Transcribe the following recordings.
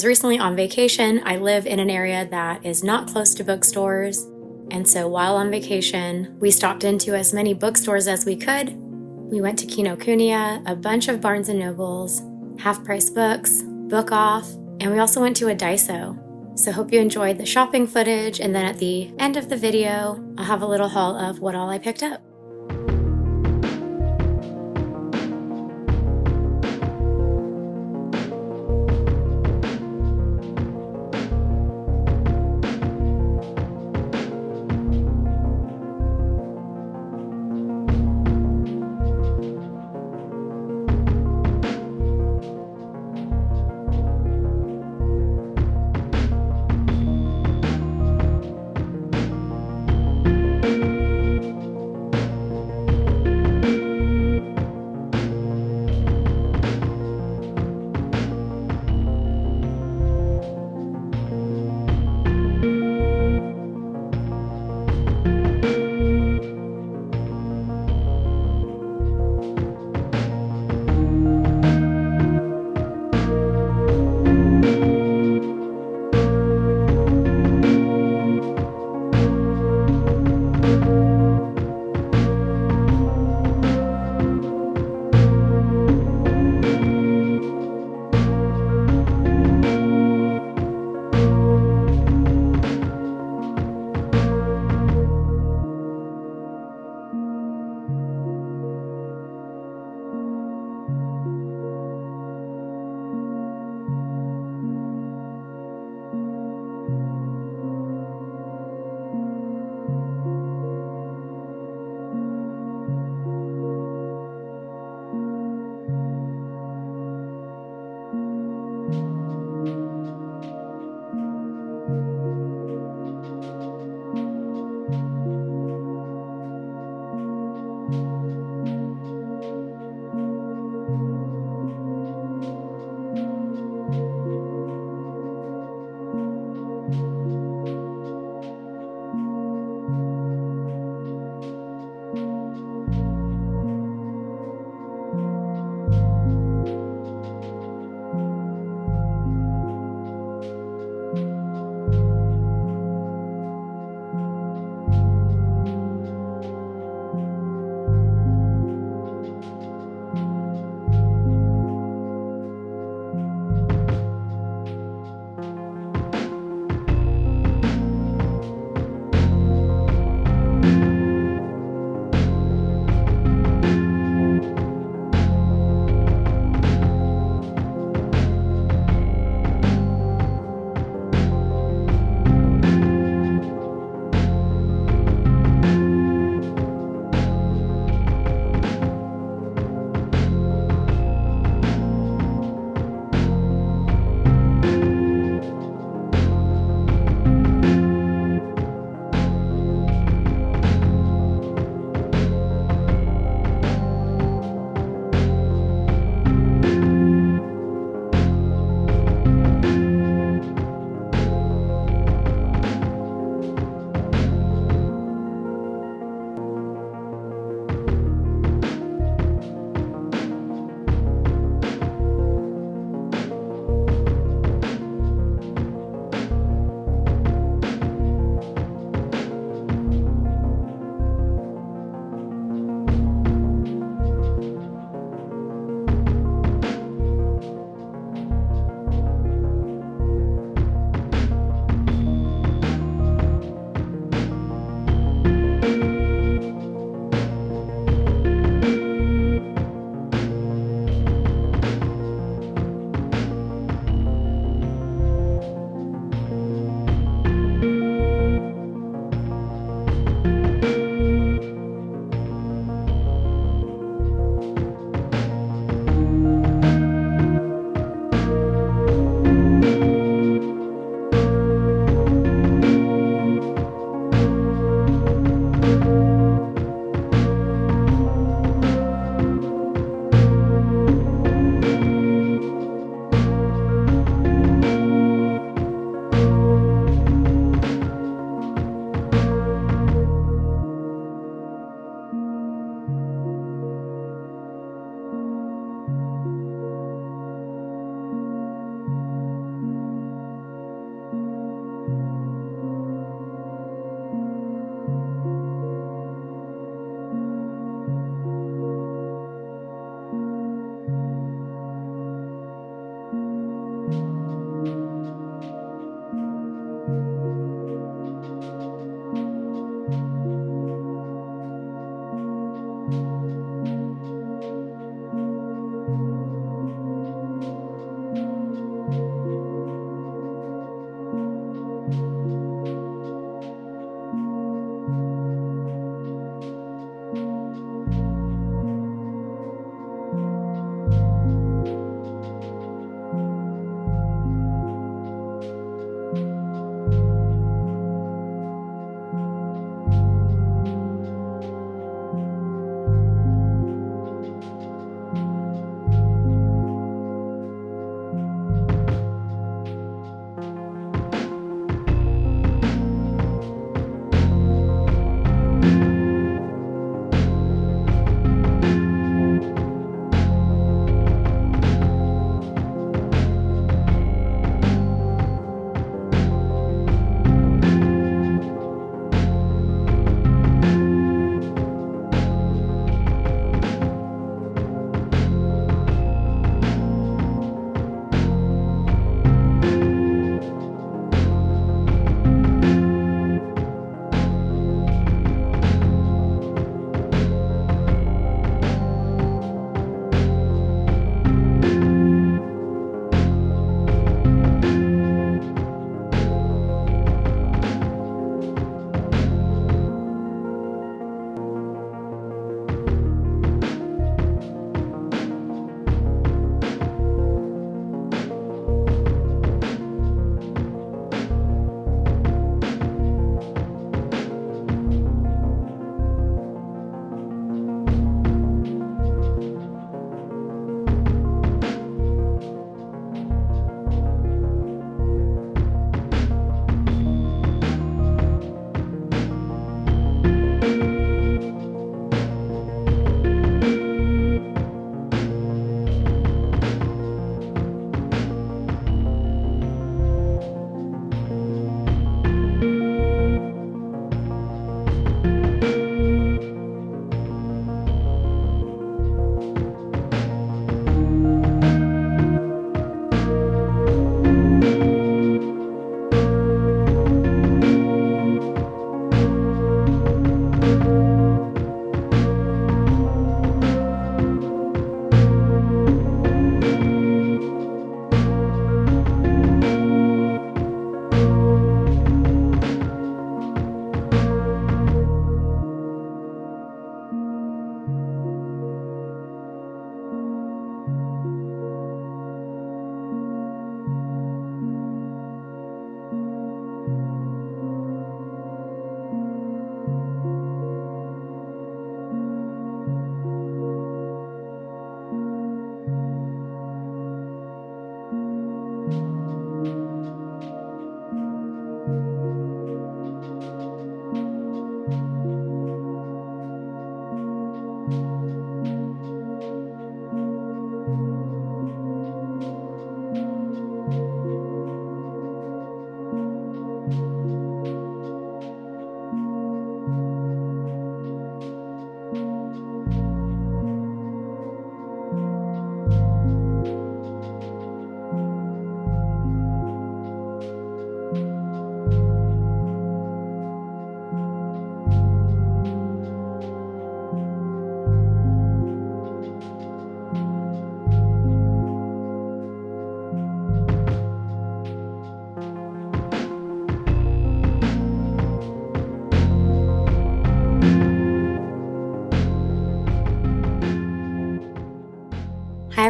was recently on vacation. I live in an area that is not close to bookstores, and so while on vacation, we stopped into as many bookstores as we could. We went to Kinokuniya, a bunch of Barnes & Nobles, Half Price Books, BookOff, and we also went to a Daiso. So hope you enjoyed the shopping footage, and then at the end of the video, I'll have a little haul of what all I picked up.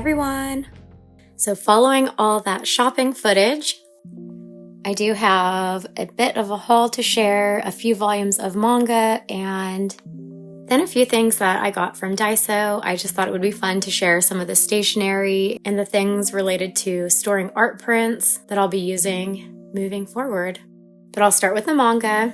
everyone! So following all that shopping footage, I do have a bit of a haul to share, a few volumes of manga, and then a few things that I got from Daiso. I just thought it would be fun to share some of the stationery and the things related to storing art prints that I'll be using moving forward. But I'll start with the manga.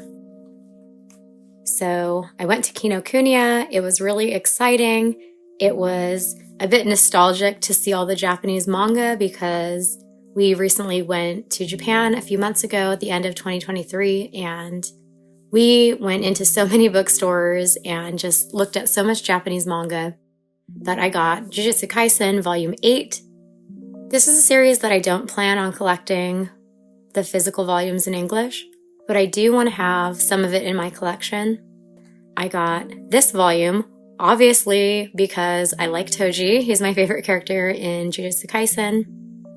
So I went to Kinokuniya. It was really exciting. It was a bit nostalgic to see all the Japanese manga because we recently went to Japan a few months ago at the end of 2023, and we went into so many bookstores and just looked at so much Japanese manga that I got Jujutsu Kaisen Volume 8. This is a series that I don't plan on collecting the physical volumes in English, but I do want to have some of it in my collection. I got this volume, obviously because I like Toji. He's my favorite character in Jujutsu Kaisen.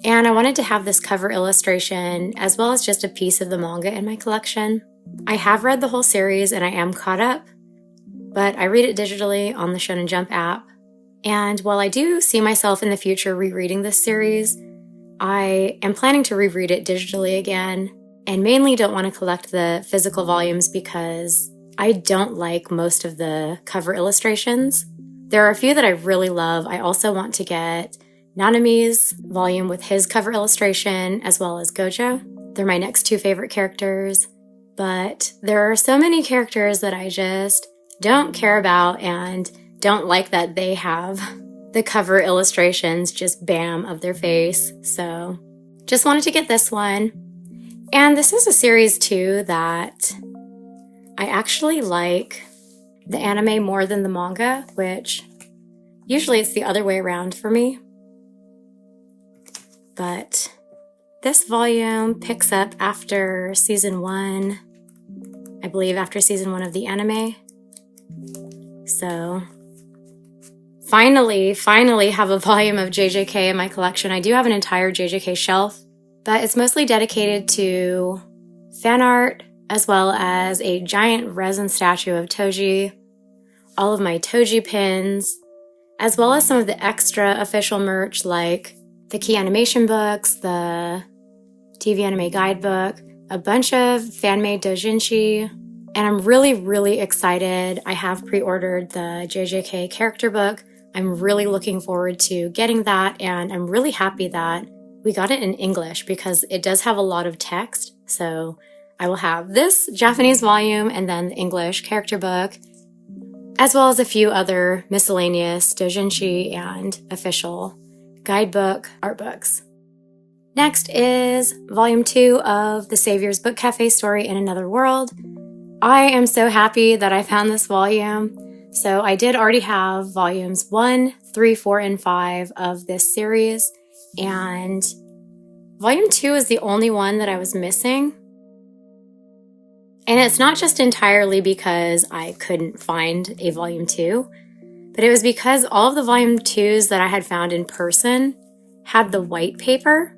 And I wanted to have this cover illustration as well as just a piece of the manga in my collection. I have read the whole series and I am caught up, but I read it digitally on the Shonen Jump app. And while I do see myself in the future rereading this series, I am planning to reread it digitally again, and mainly don't want to collect the physical volumes because I don't like most of the cover illustrations. There are a few that I really love. I also want to get Nanami's volume with his cover illustration, as well as Gojo. They're my next two favorite characters, but there are so many characters that I just don't care about and don't like that they have the cover illustrations just bam of their face. So just wanted to get this one. And this is a series too that I actually like the anime more than the manga, which usually it's the other way around for me. But this volume picks up after season 1, I believe after season 1 of the anime. So finally have a volume of JJK in my collection. I do have an entire JJK shelf, but it's mostly dedicated to fan art as well as a giant resin statue of Toji, all of my Toji pins, as well as some of the extra official merch like the key animation books, the TV anime guidebook, a bunch of fan-made doujinshi, and I'm really excited. I have pre-ordered the JJK character book. I'm really looking forward to getting that, and I'm really happy that we got it in English because it does have a lot of text. So I will have this Japanese volume and then the English character book, as well as a few other miscellaneous doujinshi and official guidebook art books. Next is Volume 2 of The Savior's Book Cafe Story in Another World. I am so happy that I found this volume. So I did already have volumes 1, 3, 4, and 5 of this series, and Volume 2 is the only one that I was missing. And it's not just entirely because I couldn't find a Volume 2, but it was because all of the Volume 2s that I had found in person had the white paper,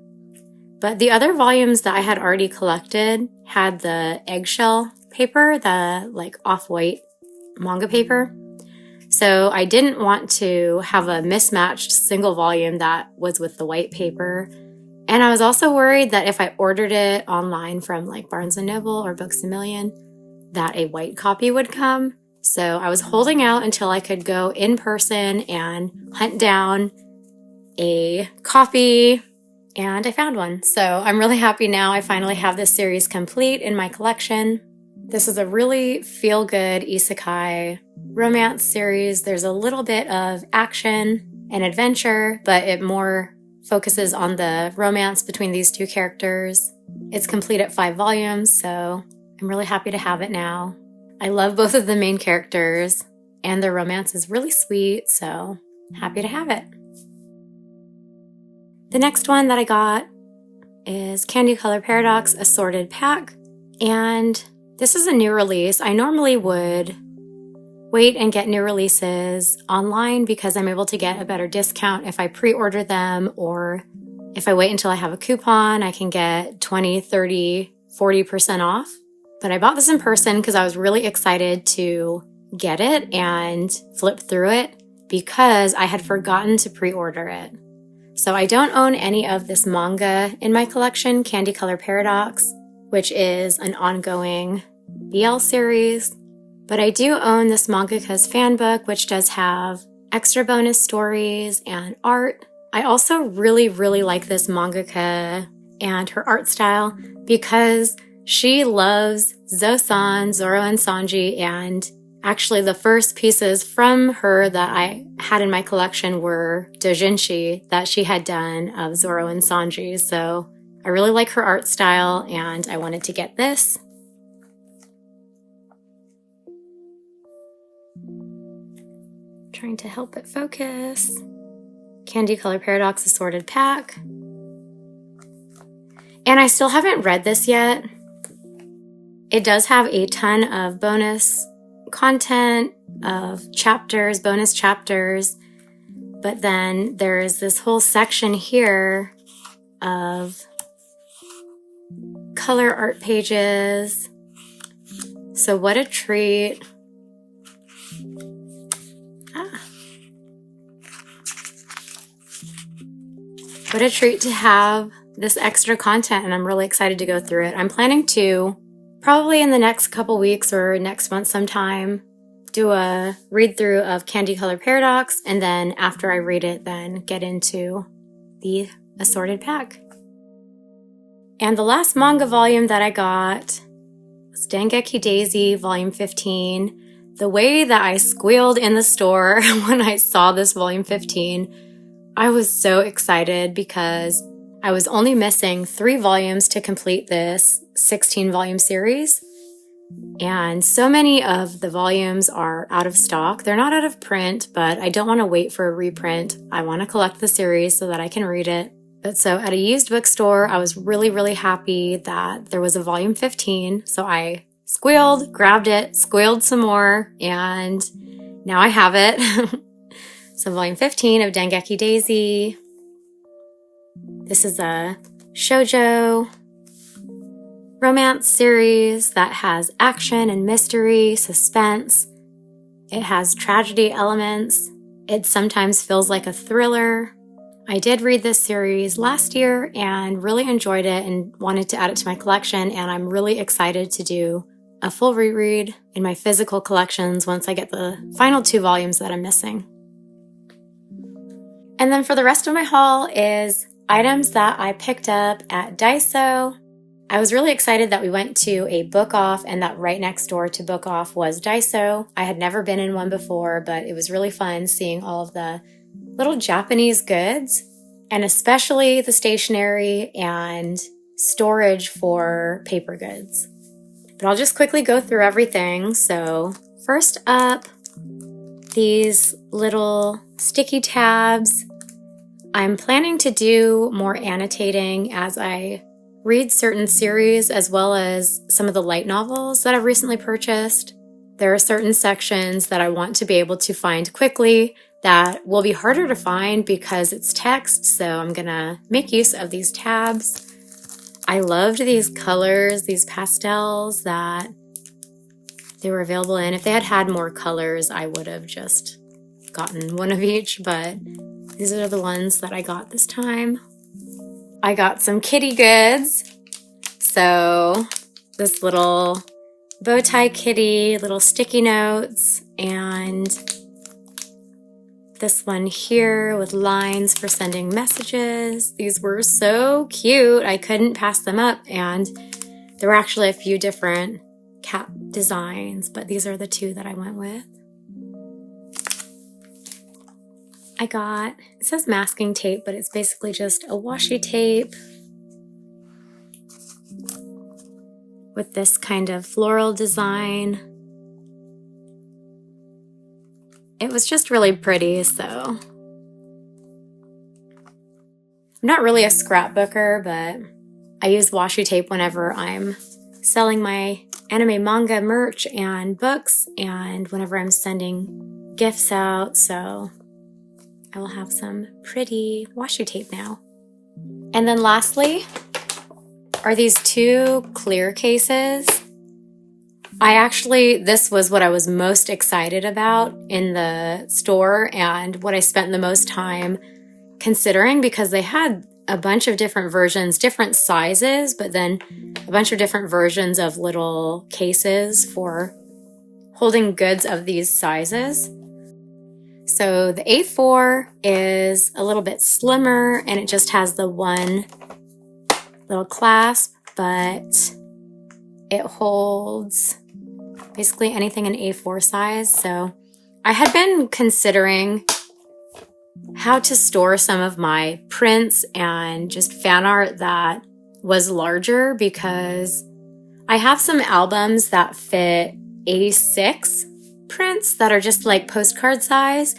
but the other volumes that I had already collected had the eggshell paper, the like off-white manga paper. So I didn't want to have a mismatched single volume that was with the white paper. And I was also worried that if I ordered it online from like Barnes & Noble or Books A Million, that a white copy would come. So I was holding out until I could go in person and hunt down a copy, and I found one. So I'm really happy now I finally have this series complete in my collection. This is a really feel-good isekai romance series. There's a little bit of action and adventure, but it more focuses on the romance between these two characters. It's complete at 5 volumes, so I'm really happy to have it now. I love both of the main characters, and their romance is really sweet, so happy to have it. The next one that I got is Candy Color Paradox Assorted Pack, and this is a new release. I normally would wait and get new releases online because I'm able to get a better discount if I pre-order them, or if I wait until I have a coupon, I can get 20, 30, 40% off. But I bought this in person because I was really excited to get it and flip through it because I had forgotten to pre-order it. So I don't own any of this manga in my collection, Candy Color Paradox, which is an ongoing BL series. But I do own this mangaka's fan book, which does have extra bonus stories and art. I also really, really like this mangaka and her art style because she loves Zo-san, Zoro, and Sanji, and actually the first pieces from her that I had in my collection were doujinshi that she had done of Zoro and Sanji. So I really like her art style and I wanted to get this. Trying to help it focus. Candy Color Paradox Assorted Pack. And I still haven't read this yet. It does have a ton of bonus content, of chapters, bonus chapters, but then there is this whole section here of color art pages. So what a treat. What a treat to have this extra content, and I'm really excited to go through it. I'm planning to, probably in the next couple weeks or next month sometime, do a read through of Candy Color Paradox, and then after I read it, then get into the Assorted pack. And the last manga volume that I got was Dengeki Daisy, volume 15. The way that I squealed in the store when I saw this volume 15, I was so excited because I was only missing 3 volumes to complete this 16-volume series. And so many of the volumes are out of stock. They're not out of print, but I don't want to wait for a reprint. I want to collect the series so that I can read it. But so at a used bookstore, I was really, really happy that there was a volume 15. So I squealed, grabbed it, squealed some more, and now I have it. So volume 15 of Dengeki Daisy. This is a shoujo romance series that has action and mystery, suspense. It has tragedy elements. It sometimes feels like a thriller. I did read this series last year and really enjoyed it and wanted to add it to my collection, and I'm really excited to do a full reread in my physical collections once I get the final 2 volumes that I'm missing. And then for the rest of my haul is items that I picked up at Daiso. I was really excited that we went to a BookOff and that right next door to BookOff was Daiso. I had never been in one before, but it was really fun seeing all of the little Japanese goods, and especially the stationery and storage for paper goods. But I'll just quickly go through everything. So first up, these little sticky tabs. I'm planning to do more annotating as I read certain series as well as some of the light novels that I've recently purchased. There are certain sections that I want to be able to find quickly that will be harder to find because it's text, so I'm gonna make use of these tabs. I loved these colors, these pastels that they were available in. If they had had more colors, I would have just gotten one of each, but these are the ones that I got this time. I got some kitty goods. So this little bow tie kitty, little sticky notes, and this one here with lines for sending messages. These were so cute. I couldn't pass them up, and there were actually a few different cap designs, but these are the 2 that I went with. I got, it says masking tape, but it's basically just a washi tape with this kind of floral design. It was just really pretty, so. I'm not really a scrapbooker, but I use washi tape whenever I'm selling my anime manga merch and books, and whenever I'm sending gifts out, so I will have some pretty washi tape now. And then lastly are these 2 clear cases. This was what I was most excited about in the store and what I spent the most time considering because they had a bunch of different versions, different sizes, but then a bunch of different versions of little cases for holding goods of these sizes. So the A4 is a little bit slimmer and it just has the one little clasp, but it holds basically anything in A4 size. So I had been considering how to store some of my prints and just fan art that was larger because I have some albums that fit A6 prints that are just like postcard size,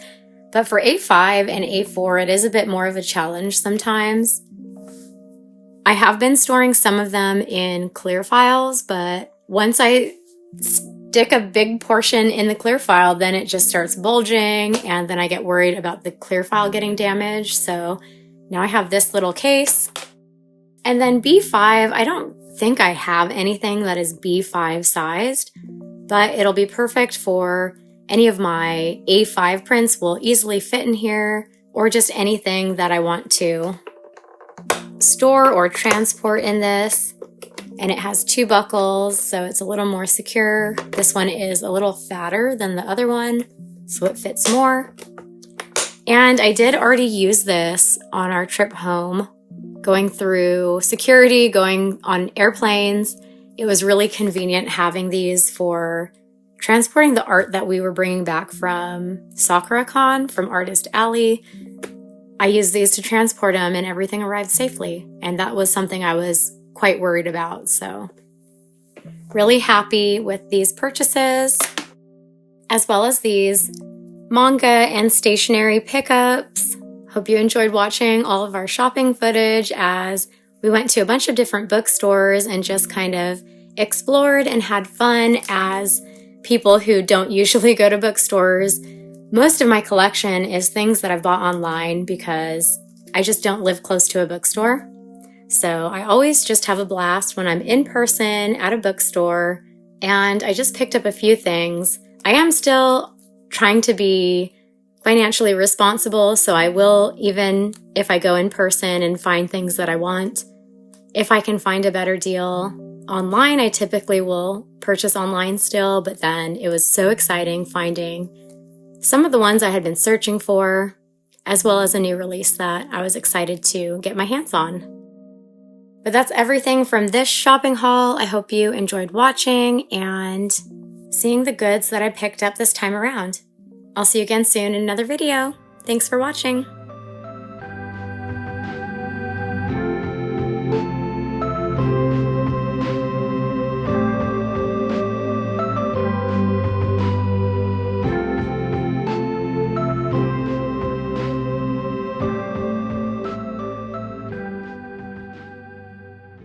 but for A5 and A4 it is a bit more of a challenge sometimes. I have been storing some of them in clear files, but once I stick a big portion in the clear file, then it just starts bulging and then I get worried about the clear file getting damaged. So now I have this little case. And then B5, I don't think I have anything that is B5 sized, but it'll be perfect for any of my A5 prints will easily fit in here, or just anything that I want to store or transport in this. And it has 2 buckles, so it's a little more secure. This one is a little fatter than the other one, so it fits more. And I did already use this on our trip home, going through security, going on airplanes. It was really convenient having these for transporting the art that we were bringing back from SakuraCon, from Artist Alley. I used these to transport them and everything arrived safely. And that was something I was quite worried about. So really happy with these purchases, as well as these manga and stationery pickups. Hope you enjoyed watching all of our shopping footage as we went to a bunch of different bookstores and just kind of explored and had fun as people who don't usually go to bookstores. Most of my collection is things that I've bought online because I just don't live close to a bookstore. So I always just have a blast when I'm in person at a bookstore, and I just picked up a few things. I am still trying to be financially responsible, so I will, even if I go in person and find things that I want, if I can find a better deal online, I typically will purchase online still, but then it was so exciting finding some of the ones I had been searching for, as well as a new release that I was excited to get my hands on. But that's everything from this shopping haul. I hope you enjoyed watching and seeing the goods that I picked up this time around. I'll see you again soon in another video. Thanks for watching.